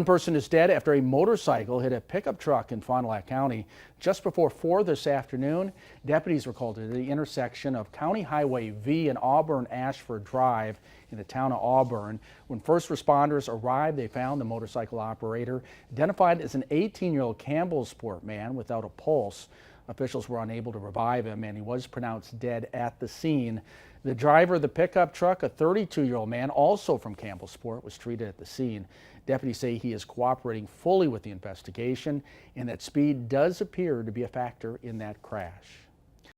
One person is dead after a motorcycle hit a pickup truck in Fond du Lac County. Just before 4 this afternoon, deputies were called to the intersection of County Highway V and Auburn-Ashford Drive in the town of Auburn. When first responders arrived, they found the motorcycle operator identified as an 18-year-old Campbellsport man without a pulse. Officials were unable to revive him, and he was pronounced dead at the scene. The driver of the pickup truck, a 32-year-old man, also from Campbellsport, was treated at the scene. Deputies say he is cooperating fully with the investigation and that speed does appear to be a factor in that crash.